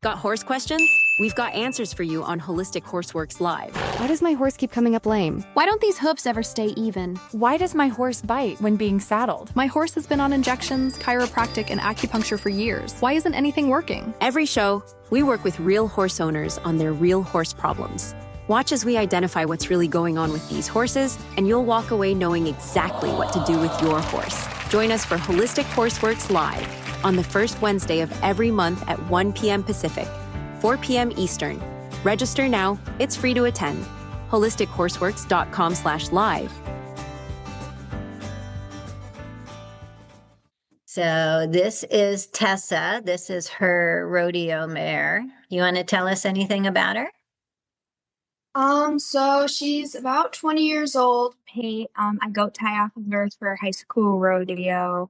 Got horse questions? We've got answers for you on Holistic Horseworks Live. Why does my horse keep coming up lame? Why don't these hooves ever stay even? Why does my horse bite when being saddled? My horse has been on injections, chiropractic, and acupuncture for years. Why isn't anything working? Every show, we work with real horse owners on their real horse problems. Watch as we identify what's really going on with these horses, and you'll walk away knowing exactly what to do with your horse. Join us for Holistic Horseworks Live on the first Wednesday of every month at 1 p.m. Pacific, 4 p.m. Eastern. Register now. It's free to attend. HolisticHorseworks.com/live. So this is Tessa. This is her rodeo mare. You want to tell us anything about her? So she's about 20 years old. I goat tie off of her for high school rodeo.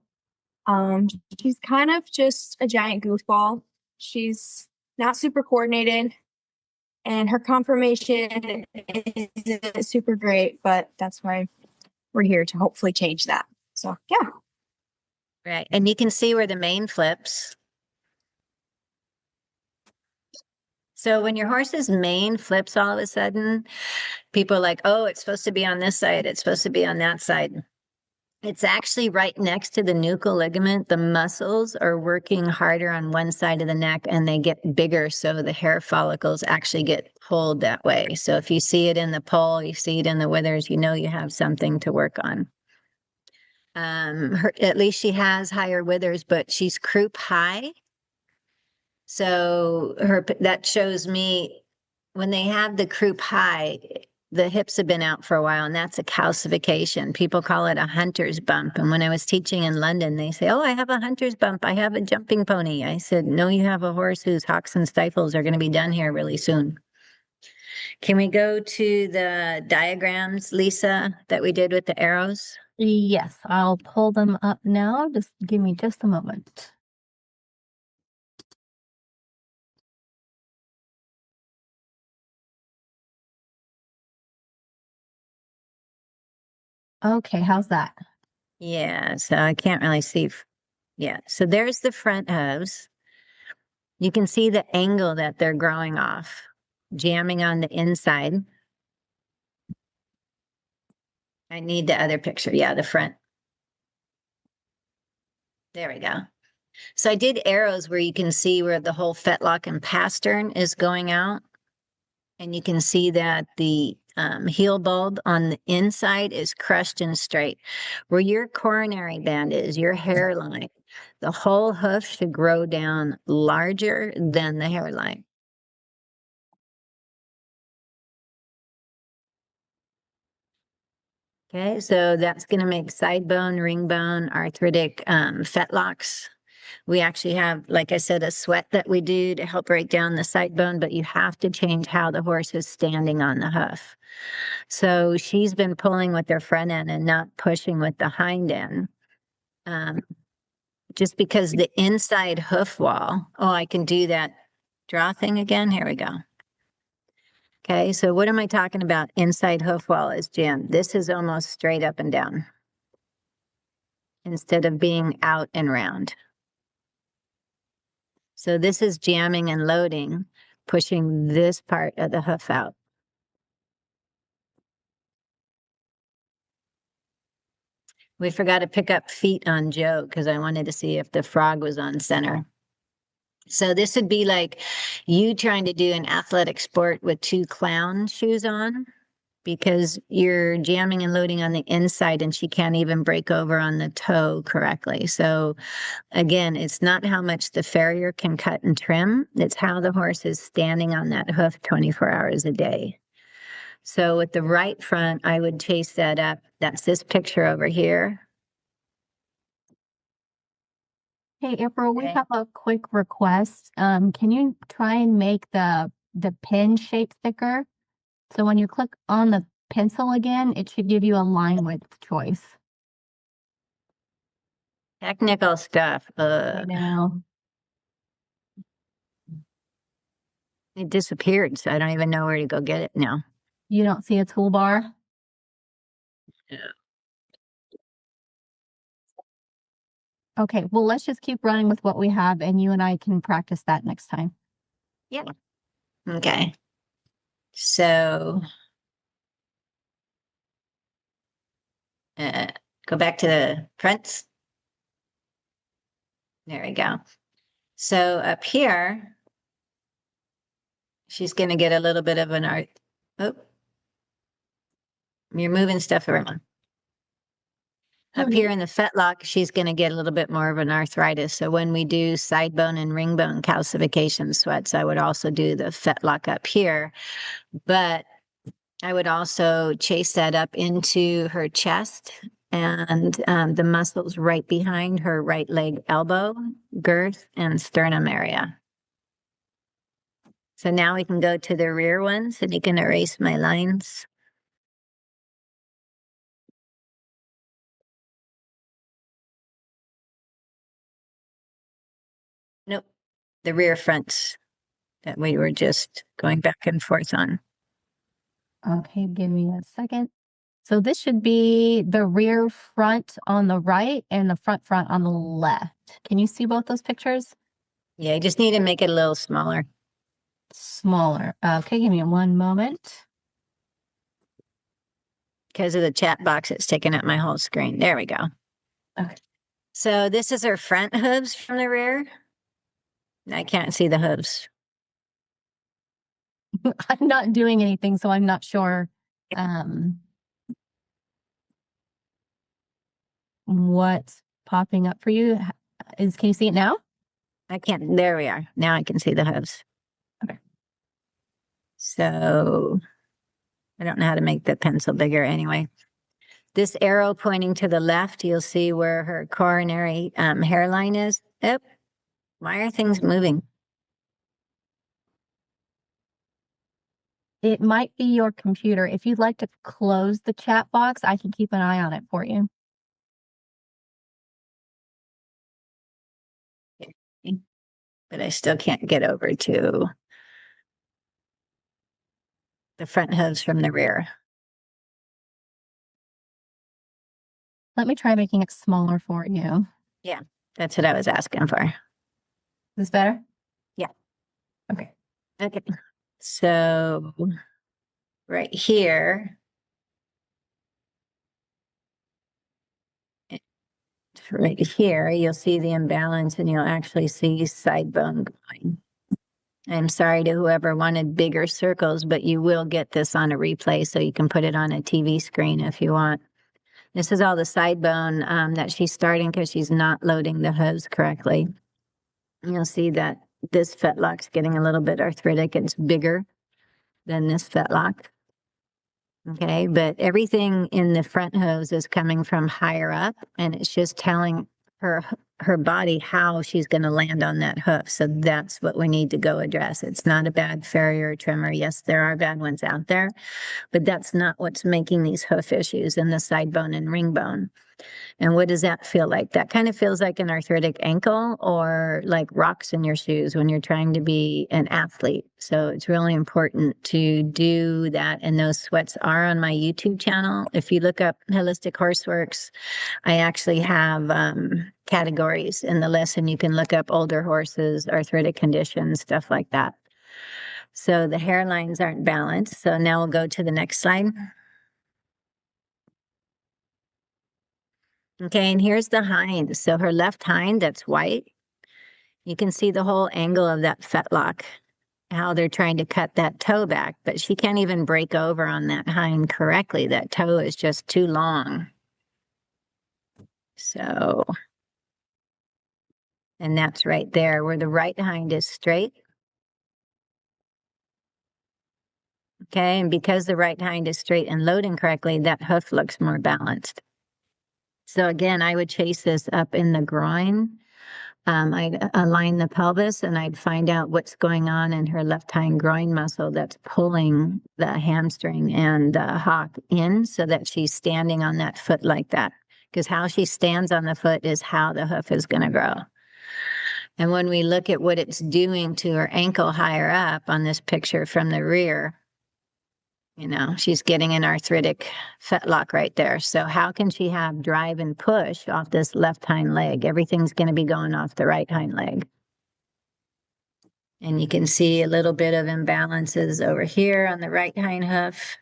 She's kind of just a giant goofball. She's not super coordinated, and her conformation isn't super great, but that's why we're here to hopefully change that. So, yeah. Right. And you can see where the mane flips. So when your horse's mane flips all of a sudden, people are like, oh, it's supposed to be on this side. It's supposed to be on that side. It's actually right next to the nuchal ligament. The muscles are working harder on one side of the neck and they get bigger. So the hair follicles actually get pulled that way. So if you see it in the poll, you see it in the withers, you know you have something to work on. At least she has higher withers, but she's croup high. So that shows me when they have the croup high, the hips have been out for a while, and that's a calcification. People call it a hunter's bump. And when I was teaching in London, they say, oh, I have a hunter's bump. I have a jumping pony. I said, no, you have a horse whose hocks and stifles are going to be done here really soon. Can we go to the diagrams, Lisa, that we did with the arrows? Yes, I'll pull them up now. Just give me just a moment. Okay, how's that? Yeah, so I can't really see. Yeah, so there's the front hooves. You can see the angle that they're growing off, jamming on the inside. I need the other picture. Yeah, the front. There we go. So I did arrows where you can see where the whole fetlock and pastern is going out. And you can see that the heel bulb on the inside is crushed and straight. Where your coronary band is, your hairline, the whole hoof should grow down larger than the hairline. Okay, so that's going to make side bone, ring bone, arthritic fetlocks. We actually have, like I said, a sweat that we do to help break down the side bone, but you have to change how the horse is standing on the hoof. So she's been pulling with their front end and not pushing with the hind end. Just because the inside hoof wall, oh, I can do that draw thing again. Here we go. Okay, so what am I talking about? Inside hoof wall is jammed. This is almost straight up and down instead of being out and round. So this is jamming and loading, pushing this part of the hoof out. We forgot to pick up feet on Joe because I wanted to see if the frog was on center. So this would be like you trying to do an athletic sport with 2 clown shoes on because you're jamming and loading on the inside and she can't even break over on the toe correctly. So again, it's not how much the farrier can cut and trim. It's how the horse is standing on that hoof 24 hours a day. So with the right front, I would chase that up. That's this picture over here. Hey, April, we have a quick request. Can you try and make the pin shape thicker? So when you click on the pencil again, it should give you a line width choice. Technical stuff. I know. It disappeared, so I don't even know where to go get it now. You don't see a toolbar? Yeah. Okay, well, let's just keep running with what we have and you and I can practice that next time. Yeah. Okay. So go back to the fronts. There we go. So up here, she's going to get a little bit of an art. Oh, you're moving stuff around. Up here in the fetlock, she's going to get a little bit more of an arthritis. So when we do side bone and ring bone calcification sweats, I would also do the fetlock up here. But I would also chase that up into her chest and the muscles right behind her right leg elbow, girth, and sternum area. So now we can go to the rear ones, and you can erase my lines. Nope, the rear fronts that we were just going back and forth on. Okay, give me a second. So this should be the rear front on the right and the front on the left. Can you see both those pictures? Yeah, you just need to make it a little smaller. Smaller. Okay, give me one moment. Because of the chat box, it's taking up my whole screen. There we go. Okay. So this is her front hooves from the rear. I can't see the hooves. I'm not doing anything, so I'm not sure what's popping up for you. Can you see it now? I can't. There we are. Now I can see the hooves. Okay. So I don't know how to make the pencil bigger anyway. This arrow pointing to the left, you'll see where her coronary hairline is. Oh, why are things moving? It might be your computer. If you'd like to close the chat box, I can keep an eye on it for you. But I still can't get over to the front hooves from the rear. Let me try making it smaller for you. Yeah, that's what I was asking for. Is this better? Yeah. Okay. Okay. So right here, you'll see the imbalance and you'll actually see side bone going. I'm sorry to whoever wanted bigger circles, but you will get this on a replay so you can put it on a TV screen if you want. This is all the side bone that she's starting because she's not loading the hooves correctly. You'll see that this fetlock's getting a little bit arthritic. It's bigger than this fetlock. Okay, but everything in the front hooves is coming from higher up, and it's just telling her body how she's going to land on that hoof. So that's what we need to go address. It's not a bad farrier or tremor. Yes, there are bad ones out there, but that's not what's making these hoof issues in the side bone and ring bone. And what does that feel like? That kind of feels like an arthritic ankle or like rocks in your shoes when you're trying to be an athlete. So it's really important to do that. And those sweats are on my YouTube channel. If you look up Holistic Horseworks, I actually have categories in the lesson. You can look up older horses, arthritic conditions, stuff like that. So the hairlines aren't balanced. So now we'll go to the next slide. Okay, and here's the hind. So her left hind, that's white. You can see the whole angle of that fetlock, how they're trying to cut that toe back, but she can't even break over on that hind correctly. That toe is just too long. So, and that's right there where the right hind is straight. Okay, and because the right hind is straight and loading correctly, that hoof looks more balanced. So again, I would chase this up in the groin. I'd align the pelvis and I'd find out what's going on in her left hind groin muscle that's pulling the hamstring and the hock in so that she's standing on that foot like that. Because how she stands on the foot is how the hoof is going to grow. And when we look at what it's doing to her ankle higher up on this picture from the rear, you know, she's getting an arthritic fetlock right there. So how can she have drive and push off this left hind leg? Everything's going to be going off the right hind leg. And you can see a little bit of imbalances over here on the right hind hoof.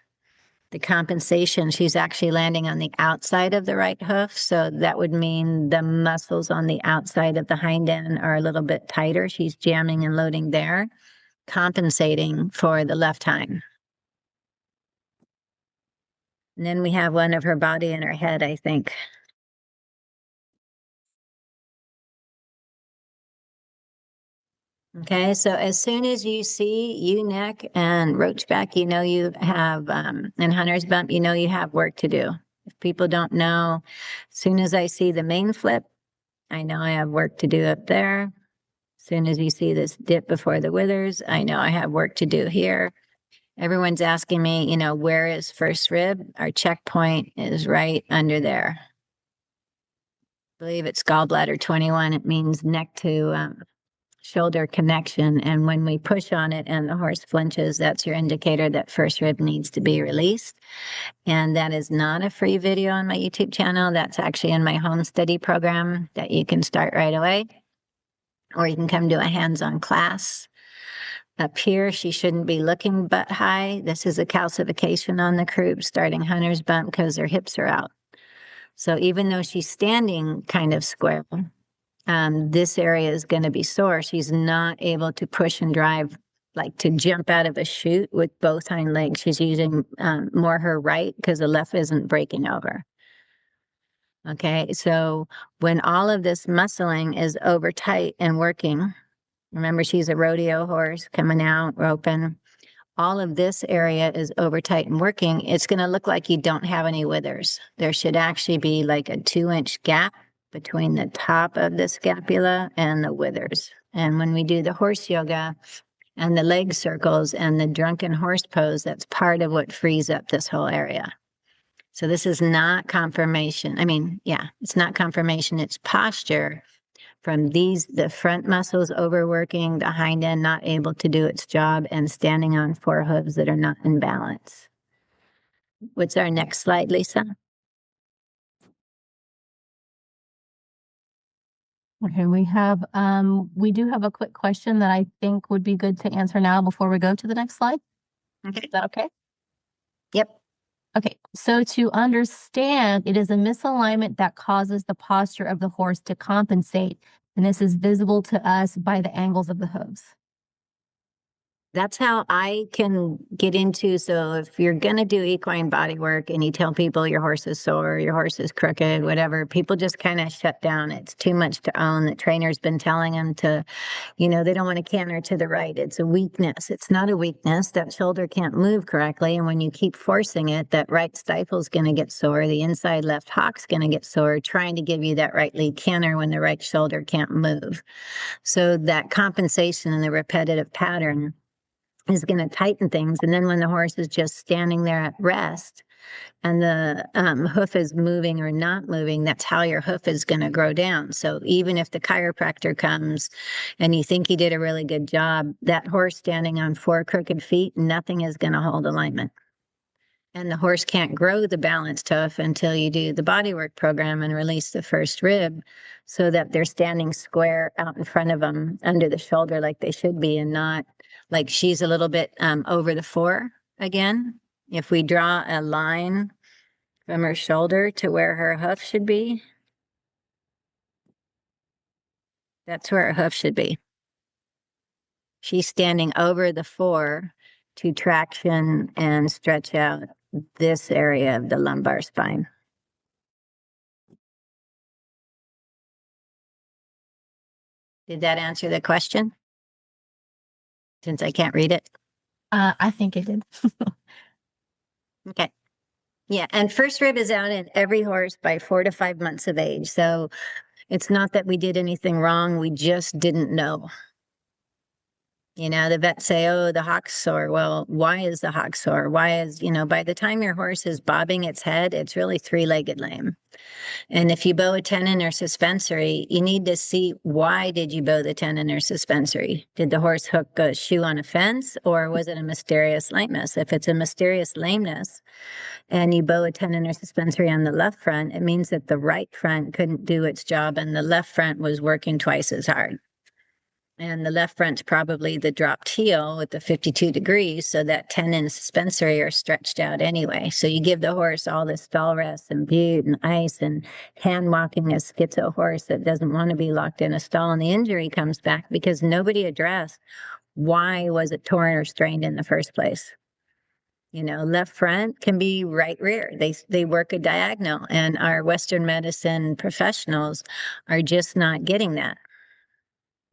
The compensation, she's actually landing on the outside of the right hoof. So that would mean the muscles on the outside of the hind end are a little bit tighter. She's jamming and loading there, compensating for the left hind. And then we have one of her body and her head, I think. Okay, so as soon as you see ewe neck and roach back, you know you have, and hunter's bump, you know you have work to do. If people don't know, as soon as I see the main flip, I know I have work to do up there. As soon as you see this dip before the withers, I know I have work to do here. Everyone's asking me, you know, where is first rib? Our checkpoint is right under there. I believe it's gallbladder 21. It means neck to shoulder connection. And when we push on it and the horse flinches, that's your indicator that first rib needs to be released. And that is not a free video on my YouTube channel. That's actually in my home study program that you can start right away, or you can come to a hands-on class. Up here, she shouldn't be looking butt high. This is a calcification on the croup, starting hunter's bump because her hips are out. So even though she's standing kind of square, this area is going to be sore. She's not able to push and drive, like to jump out of a chute with both hind legs. She's using more her right because the left isn't breaking over. Okay, so when all of this muscling is over tight and working, remember she's a rodeo horse coming out, roping. All of this area is over tight and working. It's going to look like you don't have any withers. There should actually be like a 2-inch gap between the top of the scapula and the withers. And when we do the horse yoga and the leg circles and the drunken horse pose, that's part of what frees up this whole area. So this is not confirmation. I mean, yeah, it's not confirmation. It's posture from the front muscles overworking, the hind end not able to do its job, and standing on 4 hooves that are not in balance. What's our next slide, Lisa? Okay, we do have a quick question that I think would be good to answer now before we go to the next slide. Okay. Is that okay? Yep. Okay, so to understand, it is a misalignment that causes the posture of the horse to compensate, and this is visible to us by the angles of the hooves. That's how I can get into. So if you're going to do equine body work and you tell people your horse is sore, your horse is crooked, whatever, people just kind of shut down. It's too much to own. The trainer's been telling them to, you know, they don't want to canter to the right. It's a weakness. It's not a weakness. That shoulder can't move correctly. And when you keep forcing it, that right stifle's going to get sore. The inside left hock's going to get sore, trying to give you that right lead canter when the right shoulder can't move. So that compensation and the repetitive pattern is going to tighten things. And then when the horse is just standing there at rest and the hoof is moving or not moving, that's how your hoof is going to grow down. So even if the chiropractor comes and you think he did a really good job, that horse standing on 4 crooked feet, nothing is going to hold alignment. And the horse can't grow the balanced hoof until you do the bodywork program and release the first rib so that they're standing square out in front of them under the shoulder like they should be, and not like she's a little bit over the 4 again. If we draw a line from her shoulder to where her hoof should be, that's where her hoof should be. She's standing over the 4 to traction and stretch out this area of the lumbar spine. Did that answer the question? Since I can't read it? I think it did. Okay. Yeah, and first rib is out in every horse by 4 to 5 months of age. So it's not that we did anything wrong. We just didn't know. You know, the vets say, oh, the hock's sore. Well, why is the hock sore? Why is, you know, by the time your horse is bobbing its head, it's really 3-legged lame. And if you bow a tendon or suspensory, you need to see, why did you bow the tendon or suspensory? Did the horse hook a shoe on a fence, or was it a mysterious lameness? If it's a mysterious lameness and you bow a tendon or suspensory on the left front, it means that the right front couldn't do its job and the left front was working twice as hard. And the left front's probably the dropped heel with the 52 degrees. So that tendon and suspensory are stretched out anyway. So you give the horse all this stall rest and bute and ice and hand walking a schizo horse that doesn't want to be locked in a stall. And the injury comes back because nobody addressed why was it torn or strained in the first place. You know, left front can be right rear. They work a diagonal, and our Western medicine professionals are just not getting that.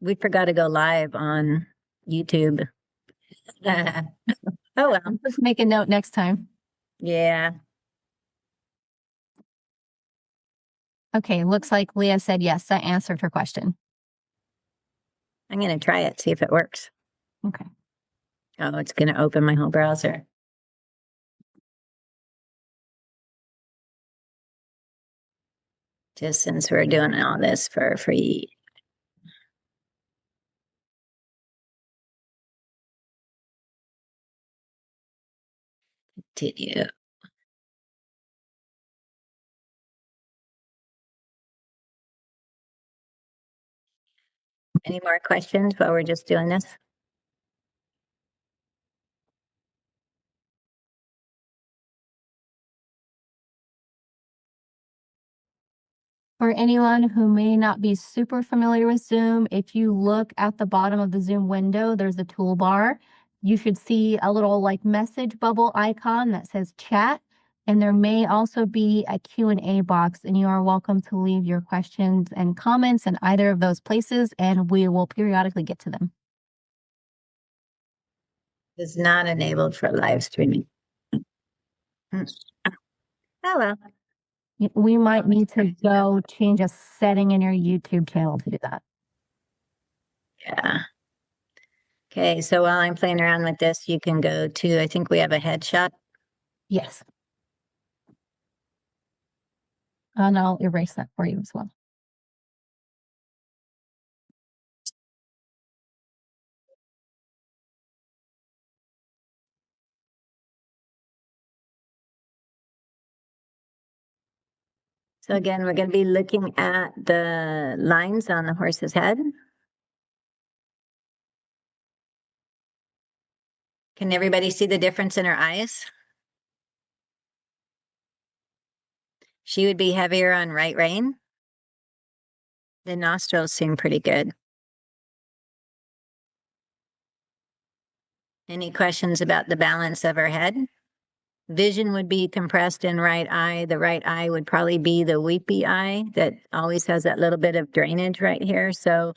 We forgot to go live on YouTube. Oh well. Let's make a note next time. Yeah. Okay, looks like Leah said yes. That answered her question. I'm going to try it, see if it works. Okay. Oh, it's going to open my whole browser. Just since we're doing all this for free. Continue. Any more questions while we're just doing this? For anyone who may not be super familiar with Zoom, if you look at the bottom of the Zoom window, there's a toolbar. You should see a little like message bubble icon that says chat. And there may also be a Q&A box, and you are welcome to leave your questions and comments in either of those places, and we will periodically get to them. It's not enabled for live streaming. Oh well. We might need to go change a setting in your YouTube channel to do that. Yeah. Okay, so while I'm playing around with this, you can go to, I think we have a headshot. Yes. And I'll erase that for you as well. So again, we're going to be looking at the lines on the horse's head. Can everybody see the difference in her eyes? She would be heavier on right rein. The nostrils seem pretty good. Any questions about the balance of her head? Vision would be compressed in right eye. The right eye would probably be the weepy eye that always has that little bit of drainage right here. So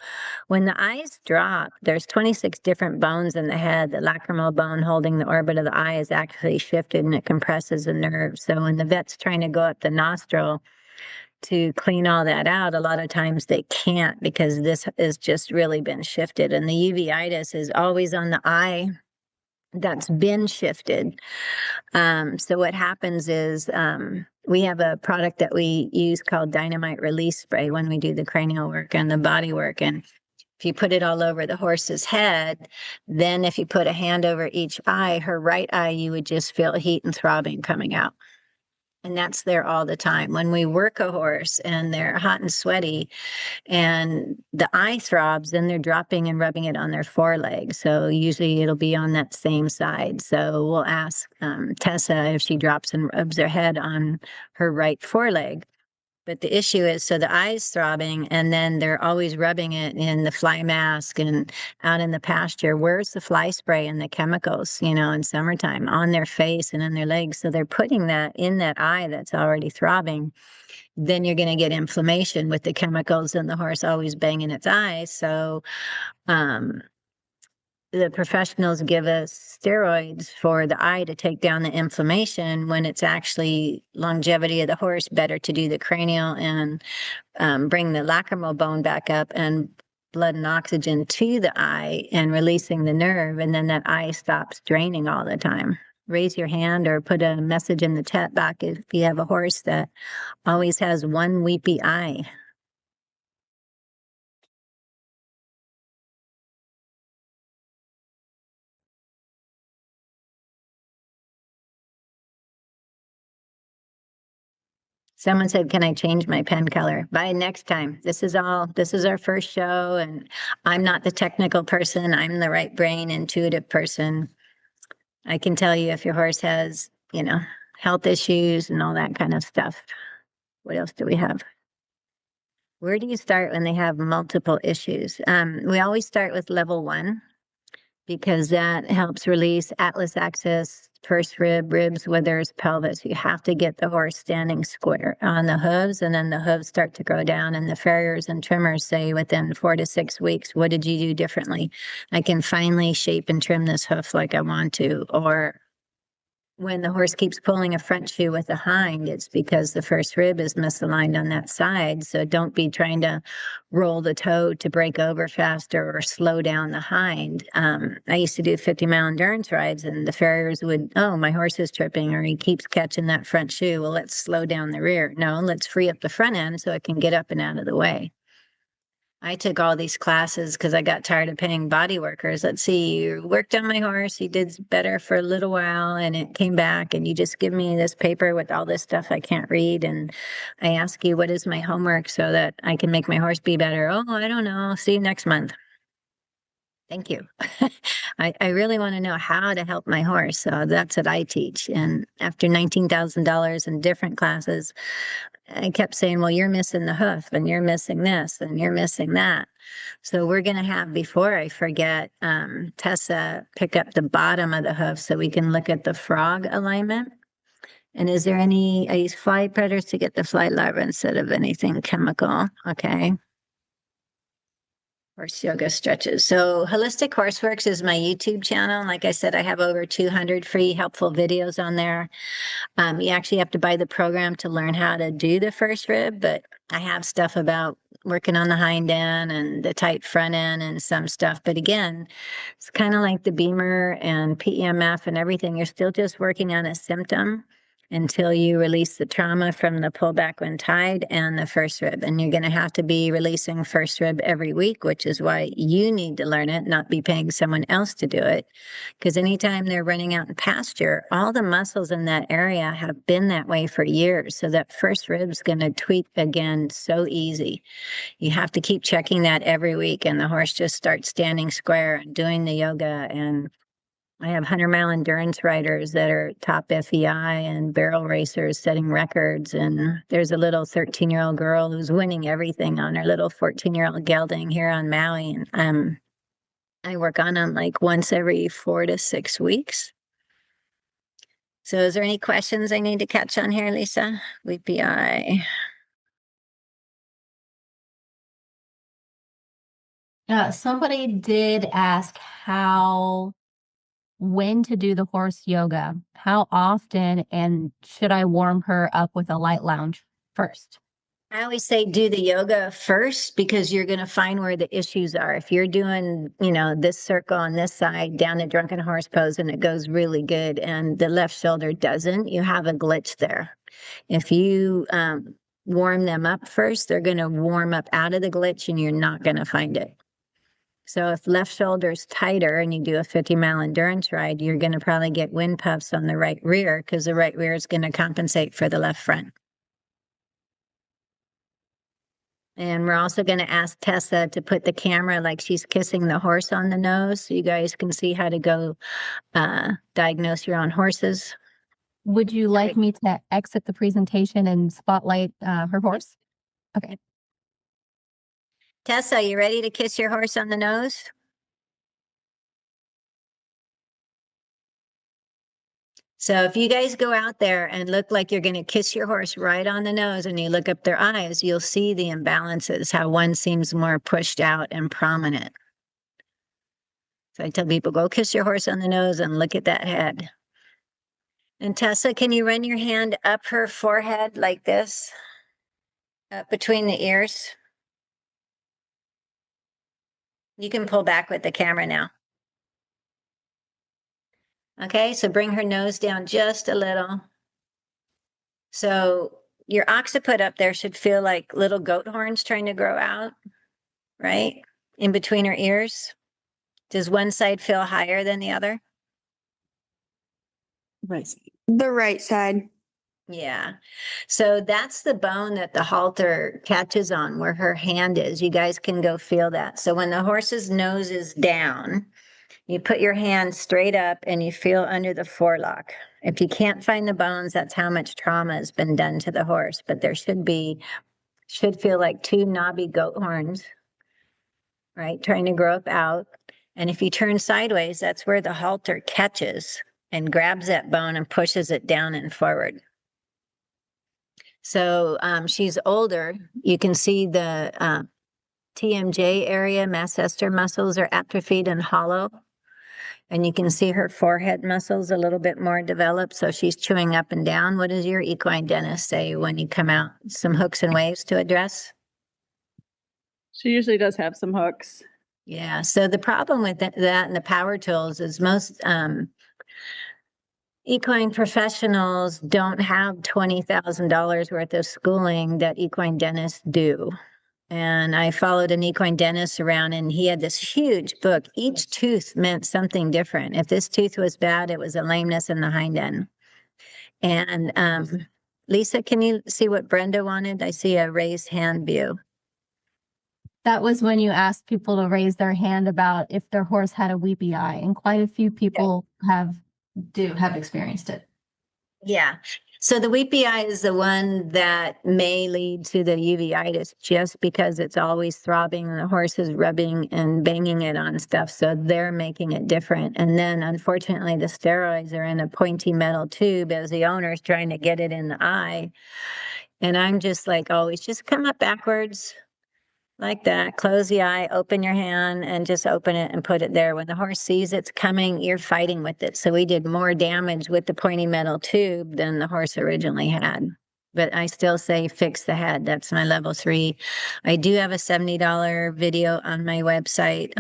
when the eyes drop, there's 26 different bones in the head. The lacrimal bone holding the orbit of the eye is actually shifted and it compresses the nerve. So when the vet's trying to go up the nostril to clean all that out, a lot of times they can't because this has just really been shifted. And the uveitis is always on the eye that's been shifted. So what happens is we have a product that we use called dynamite release spray when we do the cranial work and the body work. And if you put it all over the horse's head, then if you put a hand over each eye, her right eye, you would just feel heat and throbbing coming out. And that's there all the time. When we work a horse and they're hot and sweaty and the eye throbs, then they're dropping and rubbing it on their foreleg. So usually it'll be on that same side. So we'll ask Tessa if she drops and rubs her head on her right foreleg. But the issue is, so the eye's throbbing and then they're always rubbing it in the fly mask and out in the pasture. Where's the fly spray and the chemicals, you know, in summertime on their face and on their legs? So they're putting that in that eye that's already throbbing. Then you're going to get inflammation with the chemicals and the horse always banging its eyes. So, the professionals give us steroids for the eye to take down the inflammation when it's actually longevity of the horse, better to do the cranial and bring the lacrimal bone back up and blood and oxygen to the eye and releasing the nerve. And then that eye stops draining all the time. Raise your hand or put a message in the chat box if you have a horse that always has one weepy eye. Someone said, can I change my pen color? By next time. This is our first show, and I'm not the technical person. I'm the right brain, intuitive person. I can tell you if your horse has, health issues and all that kind of stuff. What else do we have? Where do you start when they have multiple issues? We always start with level 1 because that helps release atlas axis, first ribs, withers, pelvis. You have to get the horse standing square on the hooves, and then the hooves start to grow down. And the farriers and trimmers say within 4 to 6 weeks, what did you do differently? I can finally shape and trim this hoof like I want to. Or when the horse keeps pulling a front shoe with a hind, it's because the first rib is misaligned on that side. So don't be trying to roll the toe to break over faster or slow down the hind. I used to do 50-mile endurance rides, and the farriers would, oh, my horse is tripping, or he keeps catching that front shoe. Well, let's slow down the rear. No, let's free up the front end so it can get up and out of the way. I took all these classes because I got tired of paying body workers. Let's see, you worked on my horse, you did better for a little while, and it came back, and you just give me this paper with all this stuff I can't read. And I ask you, what is my homework so that I can make my horse be better? Oh, I don't know. See you next month. Thank you. I really want to know how to help my horse. So that's what I teach. And after $19,000 in different classes, I kept saying, well, you're missing the hoof, and you're missing this, and you're missing that. So we're going to have, before I forget, Tessa pick up the bottom of the hoof so we can look at the frog alignment. And is there any, I use fly predators to get the fly larva instead of anything chemical. Okay. Horse yoga stretches. So Holistic Horseworks is my YouTube channel. Like I said, I have over 200 free helpful videos on there. You actually have to buy the program to learn how to do the first rib, but I have stuff about working on the hind end and the tight front end and some stuff. But again, it's kind of like the Beamer and PEMF and everything. You're still just working on a symptom until you release the trauma from the pullback when tied and the first rib. And you're going to have to be releasing first rib every week, which is why you need to learn it, not be paying someone else to do it. Because anytime they're running out in pasture, all the muscles in that area have been that way for years. So that first rib's going to tweak again so easy. You have to keep checking that every week, and the horse just starts standing square and doing the yoga. And I have 100-mile endurance riders that are top FEI and barrel racers setting records. And there's a little 13-year-old girl who's winning everything on her little 14-year-old gelding here on Maui. And I work on them like once every 4 to 6 weeks. So is there any questions I need to catch on here, Lisa? WPI. Somebody did ask when to do the horse yoga, how often, and should I warm her up with a light lounge first? I always say do the yoga first, because you're going to find where the issues are. If you're doing, this circle on this side down the drunken horse pose and it goes really good and the left shoulder doesn't, you have a glitch there. If you warm them up first, they're going to warm up out of the glitch and you're not going to find it. So if left shoulder's tighter and you do a 50-mile endurance ride, you're going to probably get wind puffs on the right rear, because the right rear is going to compensate for the left front. And we're also going to ask Tessa to put the camera like she's kissing the horse on the nose, so you guys can see how to go diagnose your own horses. Would you like me to exit the presentation and spotlight her horse? Okay. Tessa, you ready to kiss your horse on the nose? So if you guys go out there and look like you're going to kiss your horse right on the nose and you look up their eyes, you'll see the imbalances, how one seems more pushed out and prominent. So I tell people, go kiss your horse on the nose and look at that head. And Tessa, can you run your hand up her forehead like this, up between the ears? You can pull back with the camera now. Okay, so bring her nose down just a little. So your occiput up there should feel like little goat horns trying to grow out, right? In between her ears. Does one side feel higher than the other? Right. The right side. Yeah. So that's the bone that the halter catches on where her hand is. You guys can go feel that. So when the horse's nose is down, you put your hand straight up and you feel under the forelock. If you can't find the bones, that's how much trauma has been done to the horse. But there should feel like two knobby goat horns, right? Trying to grow up out. And if you turn sideways, that's where the halter catches and grabs that bone and pushes it down and forward. So she's older. You can see the TMJ area, masseter muscles are atrophied and hollow. And you can see her forehead muscles a little bit more developed. So she's chewing up and down. What does your equine dentist say when you come out? Some hooks and waves to address? She usually does have some hooks. Yeah. So the problem with that and the power tools is most equine professionals don't have $20,000 worth of schooling that equine dentists do. And I followed an equine dentist around and he had this huge book. Each tooth meant something different. If this tooth was bad, it was a lameness in the hind end. And Lisa, can you see what Brenda wanted? I see a raised hand view. That was when you asked people to raise their hand about if their horse had a weepy eye, and quite a few people have experienced it. Yeah. So the weepy eye is the one that may lead to the uveitis just because it's always throbbing and the horse is rubbing and banging it on stuff. So they're making it different. And then unfortunately the steroids are in a pointy metal tube as the owner's trying to get it in the eye. And I'm just like, always just come up backwards like that. Close the eye, open your hand and just open it and put it there. When the horse sees it's coming, you're fighting with it. So we did more damage with the pointy metal tube than the horse originally had. But I still say fix the head. That's my level 3. I do have a $70 video on my website,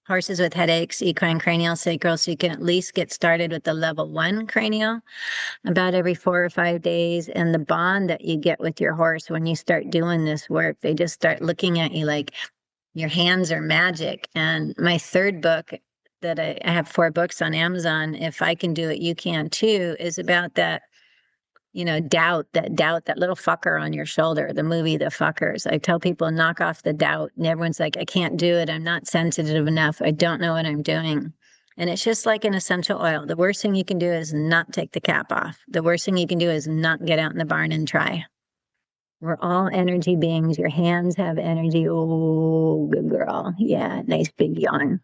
Horses with Headaches, Equine Cranial Sacral, so you can at least get started with the level 1 cranial about every 4 or 5 days. And the bond that you get with your horse when you start doing this work, they just start looking at you like your hands are magic. And my third book that I have 4 books on Amazon, If I Can Do It, You Can Too, is about that, doubt, that little fucker on your shoulder, the movie, The Fuckers. I tell people, knock off the doubt. And everyone's like, I can't do it. I'm not sensitive enough. I don't know what I'm doing. And it's just like an essential oil. The worst thing you can do is not take the cap off. The worst thing you can do is not get out in the barn and try. We're all energy beings. Your hands have energy. Oh, good girl. Yeah, nice big yawn.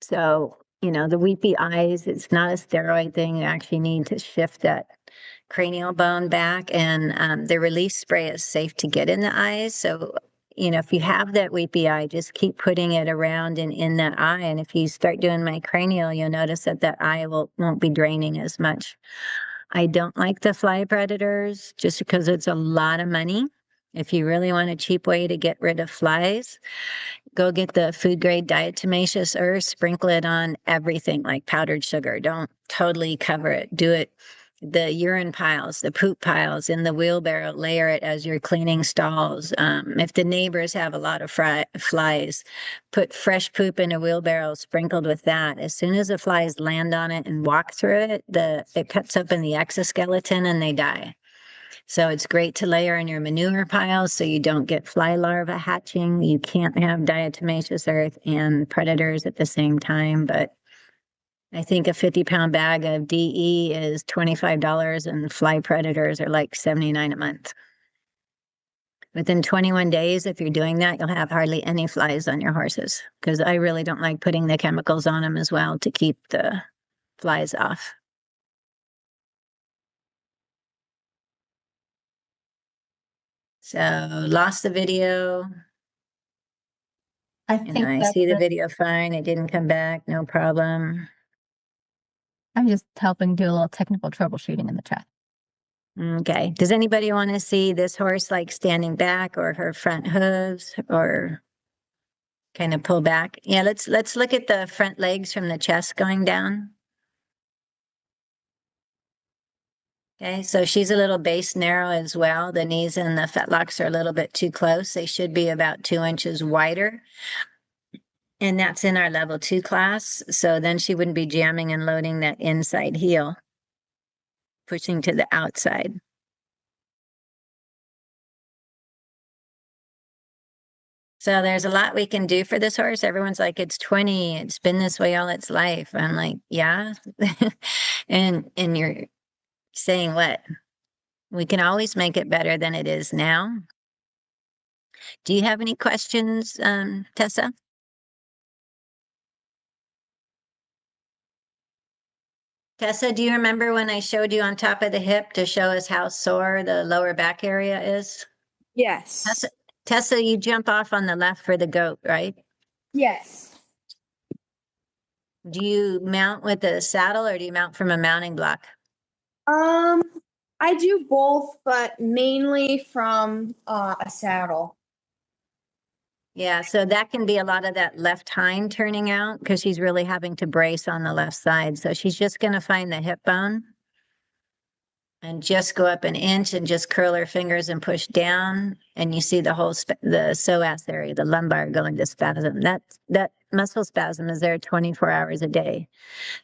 So, the weepy eyes, it's not a steroid thing. You actually need to shift that cranial bone back. And the release spray is safe to get in the eyes. So, if you have that weepy eye, just keep putting it around and in that eye. And if you start doing my cranial, you'll notice that eye won't be draining as much. I don't like the fly predators just because it's a lot of money. If you really want a cheap way to get rid of flies, go get the food grade diatomaceous earth, sprinkle it on everything like powdered sugar. Don't totally cover it. Do it, the urine piles, the poop piles in the wheelbarrow, layer it as you're cleaning stalls. If the neighbors have a lot of flies, put fresh poop in a wheelbarrow sprinkled with that. As soon as the flies land on it and walk through it, it cuts open the exoskeleton and they die. So it's great to layer in your manure piles so you don't get fly larvae hatching. You can't have diatomaceous earth and predators at the same time, but I think a 50-pound bag of DE is $25 and fly predators are like $79 a month. Within 21 days, if you're doing that, you'll have hardly any flies on your horses because I really don't like putting the chemicals on them as well to keep the flies off. So lost the video. I think I see the video fine. It didn't come back. No problem. I'm just helping do a little technical troubleshooting in the chat. Okay. Does anybody want to see this horse like standing back or her front hooves or kind of pull back? Yeah, let's look at the front legs from the chest going down. Okay, so she's a little base narrow as well. The knees and the fetlocks are a little bit too close. They should be about 2 inches wider. And that's in our level 2 class. So then she wouldn't be jamming and loading that inside heel. pushing to the outside. So there's a lot we can do for this horse. Everyone's like, it's 20, it's been this way all its life. I'm like, yeah. and you're saying what? We can always make it better than it is now. Do you have any questions, Tessa? Tessa, do you remember when I showed you on top of the hip to show us how sore the lower back area is? Yes. Tessa, you jump off on the left for the goat, right? Yes. Do you mount with a saddle or do you mount from a mounting block? I do both, but mainly from a saddle. Yeah, so that can be a lot of that left hind turning out because she's really having to brace on the left side. So she's just going to find the hip bone and just go up an inch and just curl her fingers and push down. And you see the whole, the psoas area, the lumbar going to spasm. That muscle spasm is there 24 hours a day.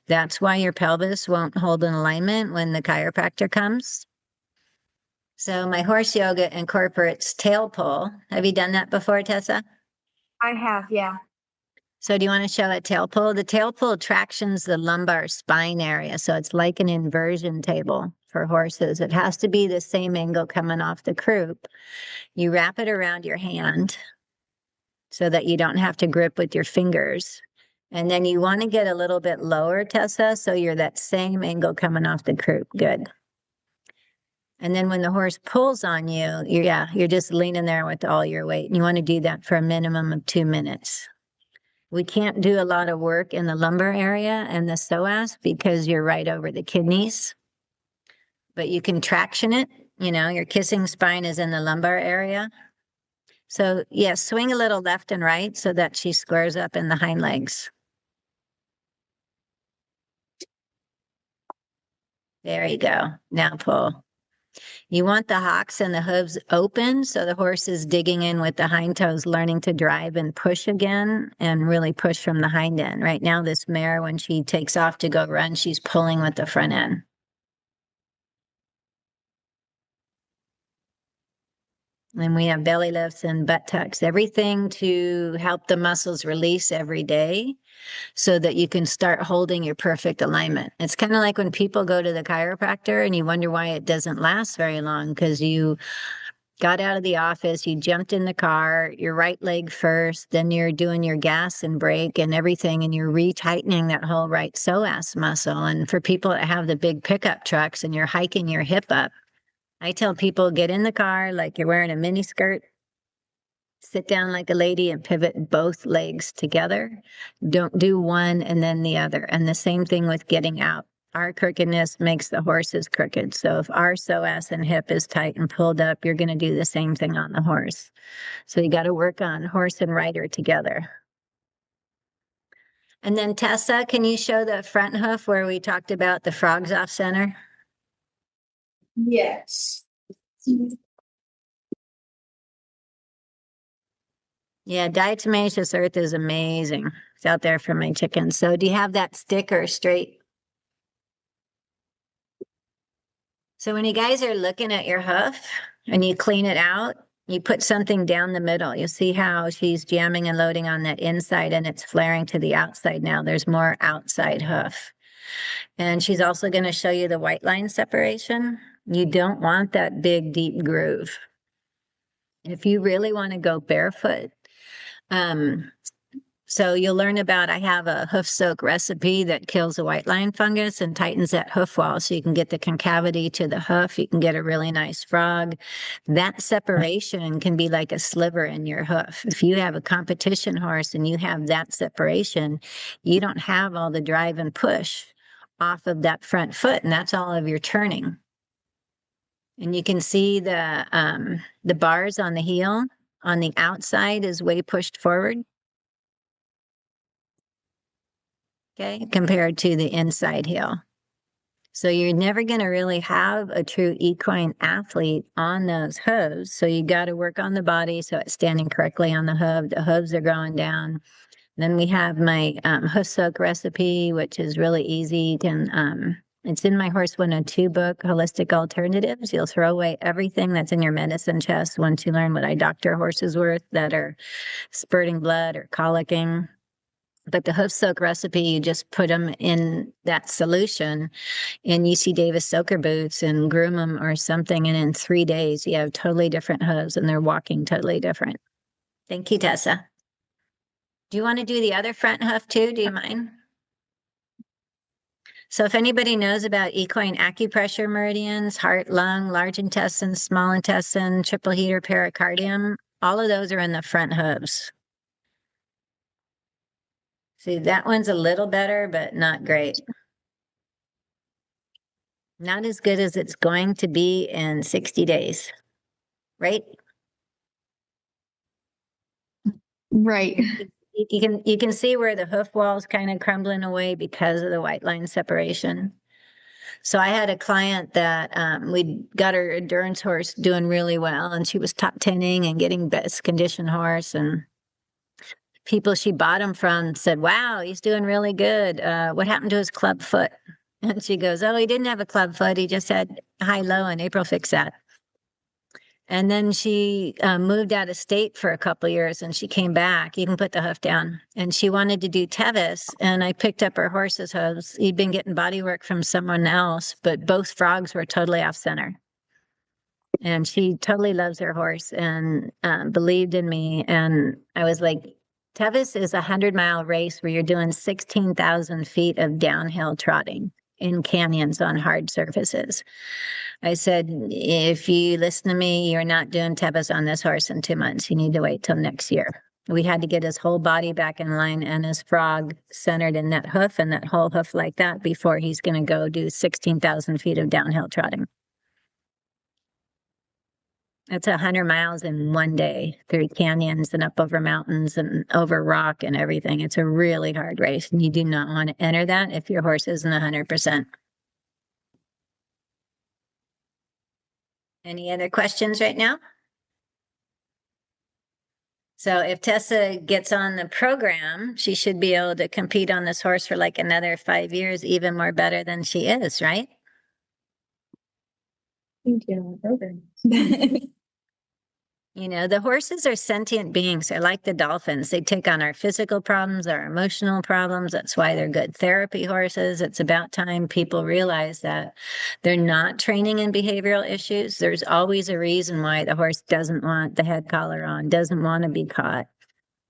That's why your pelvis won't hold in alignment when the chiropractor comes. So my horse yoga incorporates tail pull. Have you done that before, Tessa? I have, yeah. So do you want to show a tail pull? The tail pull tractions the lumbar spine area. So it's like an inversion table for horses. It has to be the same angle coming off the croup. You wrap it around your hand so that you don't have to grip with your fingers. And then you want to get a little bit lower, Tessa, so you're that same angle coming off the croup. Good. And then when the horse pulls on you, you're just leaning there with all your weight. And you want to do that for a minimum of 2 minutes. We can't do a lot of work in the lumbar area and the psoas because you're right over the kidneys. But you can traction it. You know, your kissing spine is in the lumbar area. So, yeah, swing a little left and right so that she squares up in the hind legs. There you go. Now pull. You want the hocks and the hooves open so the horse is digging in with the hind toes, learning to drive and push again and really push from the hind end. Right now, this mare, when she takes off to go run, she's pulling with the front end. And we have belly lifts and butt tucks, everything to help the muscles release every day so that you can start holding your perfect alignment. It's kind of like when people go to the chiropractor and you wonder why it doesn't last very long because you got out of the office, you jumped in the car, your right leg first, then you're doing your gas and brake and everything, and you're retightening that whole right psoas muscle. And for people that have the big pickup trucks and you're hiking your hip up, I tell people, get in the car like you're wearing a mini skirt, sit down like a lady and pivot both legs together. Don't do one and then the other. And the same thing with getting out. Our crookedness makes the horses crooked. So if our psoas and hip is tight and pulled up, you're going to do the same thing on the horse. So you got to work on horse and rider together. And then Tessa, can you show the front hoof where we talked about the frogs off center? Yes. Yeah, diatomaceous earth is amazing. It's out there for my chickens. So do you have that stick or straight? So when you guys are looking at your hoof and you clean it out, you put something down the middle. You'll see how she's jamming and loading on that inside and it's flaring to the outside now. There's more outside hoof. And she's also going to show you the white line separation. You don't want that big, deep groove. If you really want to go barefoot, so you'll learn about, I have a hoof soak recipe that kills the white line fungus and tightens that hoof wall so you can get the concavity to the hoof. You can get a really nice frog. That separation can be like a sliver in your hoof. If you have a competition horse and you have that separation, you don't have all the drive and push off of that front foot, and that's all of your turning. And you can see the bars on the heel on the outside is way pushed forward. Okay, compared to the inside heel. So you're never going to really have a true equine athlete on those hooves. So you got to work on the body so it's standing correctly on the hoof. The hooves are going down. Then we have my hoof soak recipe, which is really easy. You can It's in my Horse 102 book, Holistic Alternatives. You'll throw away everything that's in your medicine chest once you learn what I doctor horses with that are spurting blood or colicking. But the hoof soak recipe, you just put them in that solution in UC Davis soaker boots and groom them or something. And in 3 days, you have totally different hooves and they're walking totally different. Thank you, Tessa. Do you want to do the other front hoof too? Do you mind? So if anybody knows about equine acupressure meridians, heart, lung, large intestine, small intestine, triple heater, pericardium, all of those are in the front hooves. See, that one's a little better, but not great. Not as good as it's going to be in 60 days, right? Right. You can see where the hoof wall is kind of crumbling away because of the white line separation. So I had a client that we got her endurance horse doing really well, and she was top 10ing and getting best condition horse. And people she bought him from said, "Wow, he's doing really good. What happened to his club foot?" And she goes, "Oh, he didn't have a club foot. He just had high-low, and April fixed that." And then she moved out of state for a couple of years and she came back. You can put the hoof down. And she wanted to do Tevis. And I picked up her horse's hooves. He'd been getting body work from someone else, but both frogs were totally off center. And she totally loves her horse and believed in me. And I was like, Tevis is a 100-mile race where you're doing 16,000 feet of downhill trotting in canyons on hard surfaces. I said, if you listen to me, you're not doing Tevis on this horse in 2 months. You need to wait till next year. We had to get his whole body back in line and his frog centered in that hoof and that whole hoof like that before he's going to go do 16,000 feet of downhill trotting. That's 100 miles in 1 day through canyons and up over mountains and over rock and everything. It's a really hard race, and you do not want to enter that if your horse isn't 100%. Any other questions right now? So if Tessa gets on the program, she should be able to compete on this horse for like another 5 years, even more better than she is, right? Thank you on the program. You know, the horses are sentient beings. They're like the dolphins. They take on our physical problems, our emotional problems. That's why they're good therapy horses. It's about time people realize that they're not training in behavioral issues. There's always a reason why the horse doesn't want the head collar on, doesn't want to be caught,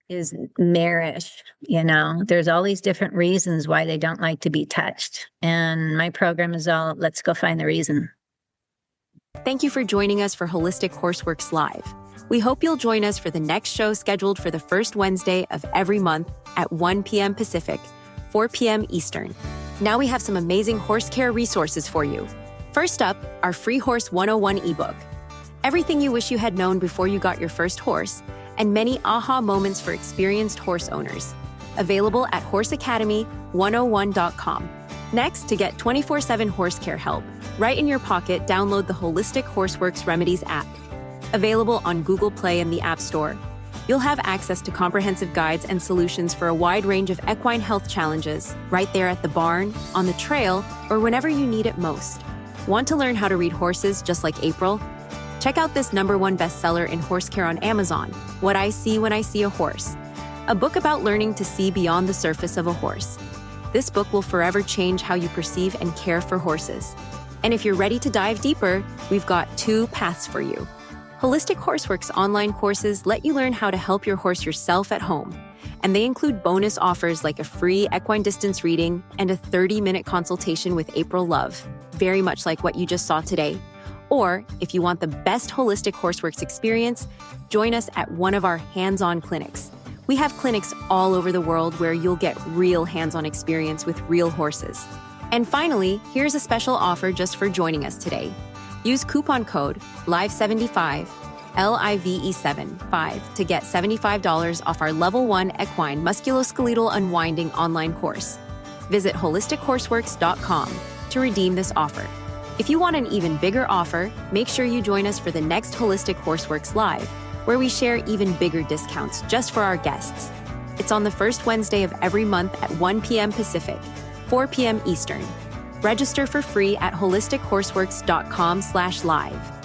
is marish. You know, there's all these different reasons why they don't like to be touched. And my program is all, let's go find the reason. Thank you for joining us for Holistic Horseworks Live. We hope you'll join us for the next show scheduled for the first Wednesday of every month at 1 p.m. Pacific, 4 p.m. Eastern. Now we have some amazing horse care resources for you. First up, our free Horse 101 ebook. Everything you wish you had known before you got your first horse, and many aha moments for experienced horse owners. Available at horseacademy101.com. Next, to get 24/7 horse care help, right in your pocket, download the Holistic Horseworks Remedies app. Available on Google Play and the App Store. You'll have access to comprehensive guides and solutions for a wide range of equine health challenges, right there at the barn, on the trail, or whenever you need it most. Want to learn how to read horses just like April? Check out this #1 bestseller in horse care on Amazon, What I See When I See a Horse, a book about learning to see beyond the surface of a horse. This book will forever change how you perceive and care for horses. And if you're ready to dive deeper, we've got 2 paths for you. Holistic Horseworks online courses let you learn how to help your horse yourself at home. And they include bonus offers like a free equine distance reading and a 30-minute consultation with April Love, very much like what you just saw today. Or, if you want the best Holistic Horseworks experience, join us at one of our hands-on clinics. We have clinics all over the world where you'll get real hands-on experience with real horses. And finally, here's a special offer just for joining us today. Use coupon code LIVE75, LIVE75, to get $75 off our Level 1 Equine Musculoskeletal Unwinding online course. Visit HolisticHorseWorks.com to redeem this offer. If you want an even bigger offer, make sure you join us for the next Holistic Horseworks Live, where we share even bigger discounts just for our guests. It's on the first Wednesday of every month at 1 p.m. Pacific, 4 p.m. Eastern. Register for free at HolisticHorseWorks.com/live.